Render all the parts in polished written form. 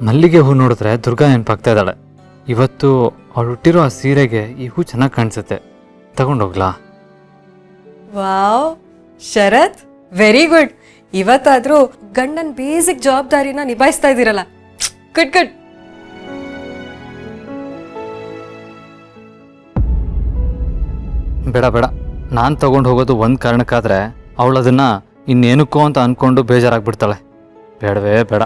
ಮಲ್ಲಿಗೆ ಹೂ ನೋಡಿದ್ರೆ ದುರ್ಗಾ ನೆನಪಾಗ್ತಾ ಇದ್ದಾಳೆ. ಇವತ್ತು ಅವಳು ಹುಟ್ಟಿರೋ ಆ ಸೀರೆಗೆ ಈ ಹೂ ಚೆನ್ನಾಗಿ ಕಾಣಿಸುತ್ತೆ, ತಗೊಂಡೋಗ್ಲಾ? ವಾವ್ ಶರತ್, ವೆರಿ ಗುಡ್. ಇವತ್ತಾದ್ರೂ ಗಂಡನ್ ಬೇಸಿಕ್ ಜವಾಬ್ದಾರಿನ ನಿಭಾಯಿಸ್ತಾ ಇದ್ದೀರಲ್ಲ, ಗುಡ್ ಗುಡ್. ಬೇಡ ಬೇಡ, ನಾನು ತಗೊಂಡು ಹೋಗೋದು ಒಂದು ಕಾರಣಕ್ಕಾದ್ರೆ ಅವಳು ಅದನ್ನು ಇನ್ನೇನಕ್ಕೋ ಅಂತ ಅಂದ್ಕೊಂಡು ಬೇಜಾರಾಗ್ಬಿಡ್ತಾಳೆ. ಬೇಡವೇ ಬೇಡ.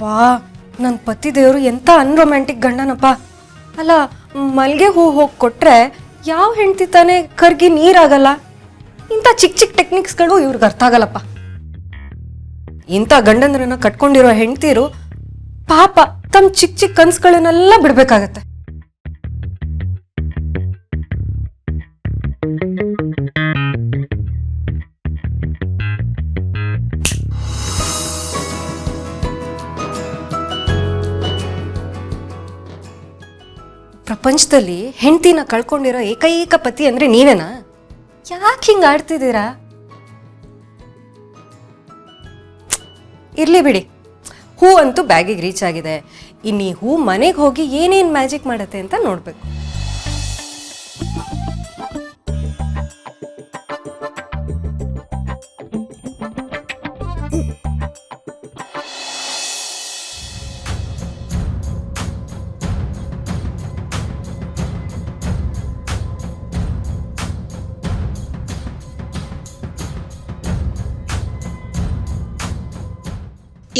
ವಾ, ನನ್ನ ಪತಿ ದೇವರು ಎಂತ ಅನ್ರೊಮ್ಯಾಂಟಿಕ್ ಗಂಡನಪ್ಪ. ಅಲ್ಲ, ಮಲ್ಗೆ ಹೂ ಹೋಗಿ ಕೊಟ್ರೆ ಯಾವ ಹೆಂಡತಿ ತಾನೇ ಕರ್ಗಿ ನೀರಾಗಲ್ಲ? ಇಂಥ ಚಿಕ್ಕ ಚಿಕ್ಕ ಟೆಕ್ನಿಕ್ಸ್ಗಳು ಇವ್ರಿಗೆ ಅರ್ಥ ಆಗಲ್ಲಪ್ಪ. ಇಂಥ ಗಂಡಂದ್ರನ್ನ ಕಟ್ಕೊಂಡಿರೋ ಹೆಂಡತಿರು ಪಾಪ ತಮ್ಮ ಚಿಕ್ಕ ಚಿಕ್ಕ ಕನ್ಸುಗಳನ್ನೆಲ್ಲ ಬಿಡ್ಬೇಕಾಗತ್ತೆ. ಪ್ರಪಂಚದಲ್ಲಿ ಹೆಂಡತಿನ ಕಳ್ಕೊಂಡಿರೋ ಏಕೈಕ ಪತಿ ಅಂದ್ರೆ ನೀವೇನಾ? ಯಾಕೆ ಹಿಂಗ ಆಡ್ತಿದ್ದೀರಾ? ಇರ್ಲಿ ಬಿಡಿ, ಹೂ ಅಂತೂ ಬ್ಯಾಗಿಗೆ ರೀಚ್ ಆಗಿದೆ. ಇನ್ನು ಈ ಹೂ ಮನೆಗೆ ಹೋಗಿ ಏನೇನ್ ಮ್ಯಾಜಿಕ್ ಮಾಡತ್ತೆ ಅಂತ ನೋಡ್ಬೇಕು.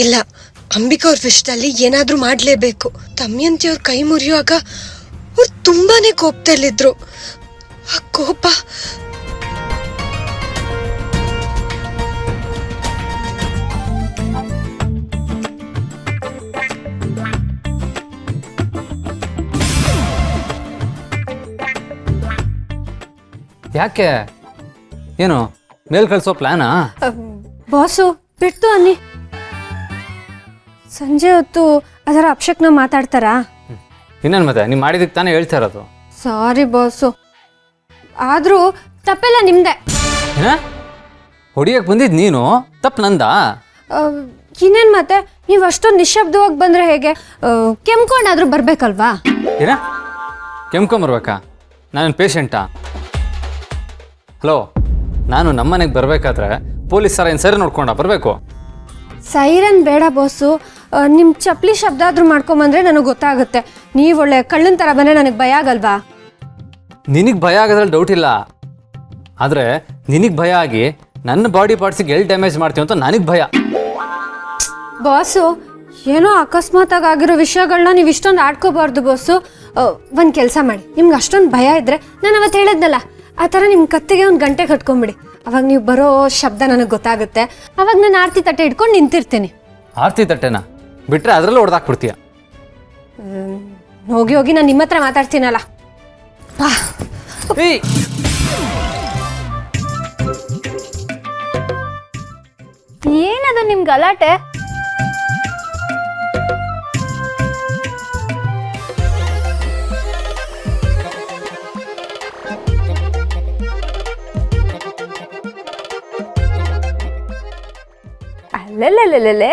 ಇಲ್ಲ, ಅಂಬಿಕಾ ಅವ್ರ ವಿಷಯದಲ್ಲಿ ಏನಾದ್ರೂ ಮಾಡ್ಲೇಬೇಕು. ದಮಯಂತಿ ಅವ್ರ ಕೈ ಮುರಿಯುವಾಗ ಅವ್ರು ತುಂಬಾನೇ ಕೋಪದಲ್ಲಿದ್ರು. ಆ ಕೋಪ ಯಾಕೆ? ಏನು ಮೇಲ್ ಕಳಿಸೋ ಪ್ಲಾನಾ? ಬಾಸು ಬಿಡ್ತು ಅನ್ನಿ. ಸಂಜೆ ಹೊತ್ತು ಅದರ ಅಪ್ಶಕ್ನ ಮಾತಾಡ್ತಾರಾ? ಇನ್ನೇನು ಮತ್ತೆ, ನೀವು ಮಾಡಿದಕ್ಕೆ ತಾನೇ ಹೇಳ್ತಾ ಇರೋದು. ಸಾರಿ ಬಾಸು, ಆದರೂ ತಪ್ಪೆಲ್ಲ ನಿಮ್ದೆ. ಏನ ಹೊಡಿಯಕ್ಕೆ ಬಂದಿದ್ದು ನೀನು, ತಪ್ಪು ನಂದಾ? ಇನ್ನೇನು ಮತ್ತೆ, ನೀವು ಅಷ್ಟೊಂದು ನಿಶಬ್ದವಾಗಿ ಬಂದರೆ ಹೇಗೆ? ಕೆಮ್ಕೊಂಡಾದ್ರೂ ಬರಬೇಕಲ್ವಾ? ಏನ ಕೆಮ್ಕೊಂಬರ್ಬೇಕಾ? ನಾನು ಪೇಷಂಟಾ? ಹಲೋ, ನಾನು ನಮ್ಮನೆಗೆ ಬರಬೇಕಾದ್ರೆ ಪೊಲೀಸ್ ಸರ ಏನು ಸರಿ ನೋಡ್ಕೊಂಡ ಬರಬೇಕು? ಸೈರನ್ ಬೇಡ ಬಾಸು, ನಿಮ್ಮ ಚಪ್ಪಲಿ ಶಬ್ದ ಆದರೂ ಮಾಡ್ಕೊಂಬಂದ್ರೆ ನನಗೆ ಗೊತ್ತಾಗುತ್ತೆ. ನೀವು ಒಳ್ಳೆ ಕಳ್ಳನ ಥರ ಬಂದರೆ ನನಗೆ ಭಯ ಆಗಲ್ವಾ? ನಿನಗೆ ಭಯ ಆಗೋದ್ರಲ್ಲಿ ಡೌಟ್ ಇಲ್ಲ, ಆದರೆ ನಿನಗೆ ಭಯ ಆಗಿ ನನ್ನ ಬಾಡಿ ಪಾರ್ಟ್ಸಿಗೆ ಎಲ್ಲಿ ಡ್ಯಾಮೇಜ್ ಮಾಡ್ತೀವಿ ಅಂತ ನನಗೆ ಭಯ. ಬಾಸು, ಏನೋ ಅಕಸ್ಮಾತಾಗಿ ಆಗಿರೋ ವಿಷಯಗಳನ್ನ ನೀವು ಇಷ್ಟೊಂದು ಆಡ್ಕೋಬಾರ್ದು ಬಾಸು. ಒಂದು ಕೆಲಸ ಮಾಡಿ, ನಿಮ್ಗೆ ಅಷ್ಟೊಂದು ಭಯ ಇದ್ದರೆ ನಾನು ಅವತ್ತು ಹೇಳಿದ್ನಲ್ಲ ಆ ಥರ ನಿಮ್ಮ ಕತ್ತಿಗೆ ಒಂದು ಗಂಟೆ ಕಟ್ಕೊಂಬಿಡಿ. ಅವಾಗ ನೀವು ಬರೋ ಶಬ್ದ ನನಗೆ ಗೊತ್ತಾಗುತ್ತೆ. ಅವಾಗ ನಾನು ಆರತಿ ತಟ್ಟೆ ಇಟ್ಕೊಂಡು ನಿಂತಿರ್ತೀನಿ. ಆರತಿ ತಟ್ಟೆನಾ ಬಿಟ್ಟರೆ ಅದರಲ್ಲೂ ಹೊಡೆದಾಕ್ಬಿಡ್ತೀಯ. ಹೋಗಿ ಹೋಗಿ ನಾನು ನಿಮ್ಮ ಹತ್ರ ಮಾತಾಡ್ತೀನಲ್ಲ. ಏನದು ನಿಮ್ ಗಲಾಟೆ? ಅಲ್ಲೆಲ್ಲೆಲ್ಲೆಲ್ಲೆ,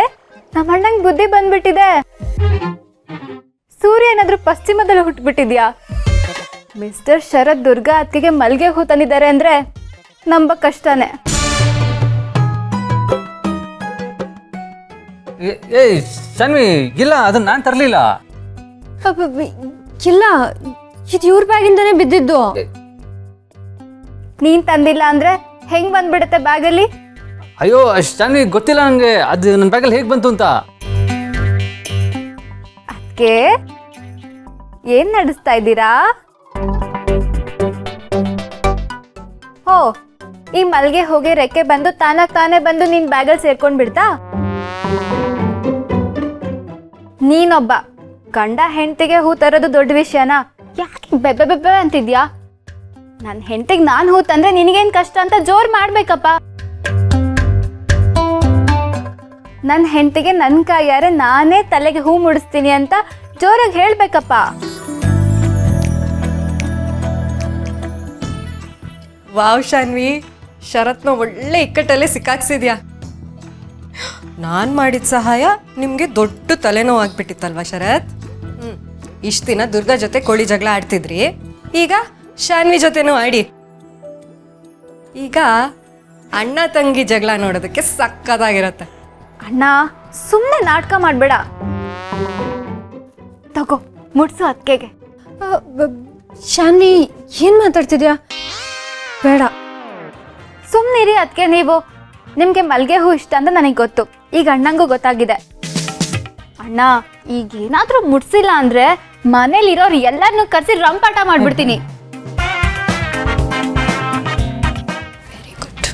ನಮ್ಮ ಅಣ್ಣಂಗೆ ಬುದ್ಧಿ ಬಂದ್ಬಿಟ್ಟಿದೆ. ಸೂರ್ಯ ಏನಾದ್ರೂ ಪಶ್ಚಿಮದಲ್ಲಿ ಹುಟ್ಟುಬಿಟ್ಟಿದ್ಯಾ? ಮಿಸ್ಟರ್ ಶರತ್ ದುರ್ಗಾ ಅತ್ತಿಗೆ ಮಲ್ಗೆ ಹೂ ತಂದಿದ್ದಾರೆ ಅಂದ್ರೆ ನಂಬಕ್ ಕಷ್ಟನೇ. ಏಯ್ ಶನ್ವಿ, ಇಲ್ಲ ಅದನ್ನ ನಾನು ತರಲಿಲ್ಲ. ಇಲ್ಲ, ಇದು ಇವ್ರ ಬ್ಯಾಗಿಂದಾನೇ ಬಿದ್ದಿದ್ದು. ನೀನ್ ತಂದಿಲ್ಲ ಅಂದ್ರೆ ಹೆಂಗ್ ಬಂದ್ಬಿಡುತ್ತೆ ಬ್ಯಾಗಲ್ಲಿ? ಅಯ್ಯೋ ಶನ್ವಿ, ಗೊತ್ತಿಲ್ಲ ನನಗೆ ಅದು ನನ್ನ ಬ್ಯಾಗಲ್ಲಿ ಹೇಗೆ ಬಂತು ಅಂತ. ಅದಕ್ಕೆ ಏನ್ ನಡೆಸ್ತಾ ಇದ್ದೀರಾ? ಓ, ಈ ಮಲ್ಗೆ ಹೋಗಿ ರೆಕ್ಕೆ ಬಂದು ತಾನೇ ಬಂದು ನಿನ್ ಬ್ಯಾಗಲ್ಲಿ ಸೇರ್ಕೊಂಡ್ ಬಿಡ್ತಾ? ನೀನೊಬ್ಬ ಗಂಡ ಹೆಂಡತಿಗೆ ಹೂ ತರೋದು ದೊಡ್ಡ ವಿಷಯನಾ? ಯಾಕೆ ಬೆಬ್ಬೆ ಬೆಬ್ಬೆ ಅಂತಿದ್ಯಾ? ನನ್ನ ಹೆಂಡತಿಗೆ ನಾನು ಹೂ ತಂದ್ರೆ ನಿನಗೇನ್ ಕಷ್ಟ ಅಂತ ಜೋರ್ ಮಾಡ್ಬೇಕಪ್ಪ. ನನ್ನ ಹೆಂಡತಿಗೆ ನನ್ನ ಕೈಯಾರೆ ನಾನೇ ತಲೆಗೆ ಹೂ ಮುಡಿಸ್ತೀನಿ ಅಂತ ಜೋರಾಗಿ ಹೇಳ್ಬೇಕಪ್ಪ. ವಾವ್ ಶಾನ್ವಿ, ಶರತ್ನ ಒಳ್ಳೆ ಇಕ್ಕಟ್ಟಲ್ಲೇ ಸಿಕ್ಕಾಕ್ಸಿದ್ಯಾ. ನಾನು ಮಾಡಿದ ಸಹಾಯ ನಿಮಗೆ ದೊಡ್ಡ ತಲೆನೋವು ಆಗ್ಬಿಟ್ಟಿತ್ತಲ್ವಾ ಶರತ್? ಇಷ್ಟು ದಿನ ದುರ್ಗಾ ಜೊತೆ ಕೋಳಿ ಜಗಳ ಆಡ್ತಿದ್ರಿ, ಈಗ ಶಾನ್ವಿ ಜೊತೆನೂ ಆಡಿ. ಈಗ ಅಣ್ಣ ತಂಗಿ ಜಗಳ ನೋಡೋದಕ್ಕೆ ಸಕ್ಕತ್ತಾಗಿರತ್ತೆ. ಅಣ್ಣ ಸುಮ್ಮನೆ ನಾಟಕ ಮಾಡಬೇಡ. ತಗೋ ಮುಡ್ಸು ಅತ್ತಿಗೆಗೆ. ಶಾನ್ವಿ ಏನು ಮಾತಾಡ್ತಿದ್ಯಾ? ಬೇಡ. ಸುಮ್ಮನಿರಿ ಅದಕ್ಕೆ. ನೀವು ನಿಮಗೆ ಮಲ್ಲಿಗೆ ಹೂ ಇಷ್ಟ ಅಂತ ನನಗೆ ಗೊತ್ತು, ಈಗ ಅಣ್ಣಂಗೂ ಗೊತ್ತಾಗಿದೆ. ಅಣ್ಣ ಈಗ ಏನಾದರೂ ಮುಡ್ಸಿಲ್ಲ ಅಂದ್ರೆ ಮನೇಲಿರೋರು ಎಲ್ಲರನ್ನೂ ಕರೆಸಿ ರಂಪಾಟ ಮಾಡ್ಬಿಡ್ತೀನಿ. Very good.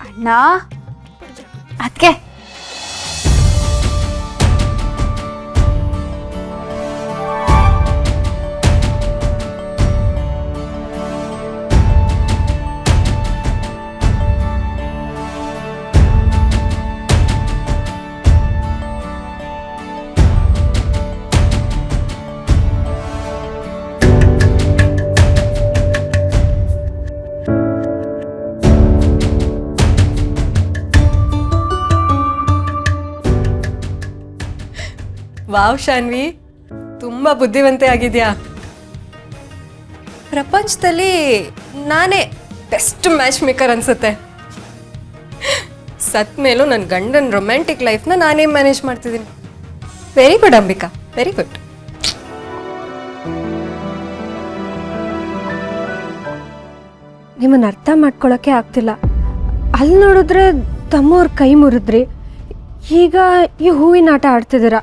ಅಣ್ಣ ಅದಕ್ಕೆ ವಾವ್ ಶಾನ್ವಿ, ತುಂಬ ಬುದ್ಧಿವಂತೆ ಆಗಿದ್ಯಾ. ಪ್ರಪಂಚದಲ್ಲಿ ನಾನೇ ಬೆಸ್ಟ್ ಮ್ಯಾಚ್ ಮೇಕರ್ ಅನ್ಸುತ್ತೆ. ಸತ್ ಮೇಲೂ ನನ್ನ ಗಂಡನ ರೊಮ್ಯಾಂಟಿಕ್ ಲೈಫ್ನ ನಾನೇ ಮ್ಯಾನೇಜ್ ಮಾಡ್ತಿದ್ದೀನಿ. Very good Ambika, very good. ನಿಮ್ಮನ್ನು ಅರ್ಥ ಮಾಡ್ಕೊಳಕ್ಕೆ ಆಗ್ತಿಲ್ಲ. ಅಲ್ಲಿ ನೋಡಿದ್ರೆ ತಮ್ಮವ್ರ ಕೈ ಮುರಿದ್ರಿ, ಈಗ ಈ ಹೂವಿನ ಆಟ ಆಡ್ತಿದ್ದೀರಾ.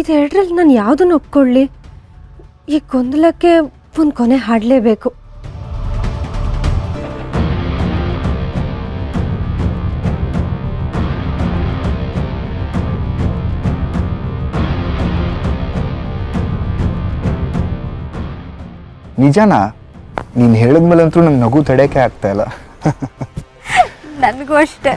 ಇದೆರಡರಲ್ಲಿ ನಾನು ಯಾವುದನ್ನು ಒಪ್ಕೊಳ್ಳಿ? ಈ ಗೊಂದಲಕ್ಕೆ ಒಂದು ಕೊನೆ ಹಾಡಲೇಬೇಕು. ನಿಜನಾ? ನೀನು ಹೇಳಿದ್ಮೇಲಂತೂ ನಂಗೆ ನಗು ತಡೆಯೋಕ್ಕೆ ಆಗ್ತಾ ಇಲ್ಲ. ನನಗೂ ಅಷ್ಟೇ.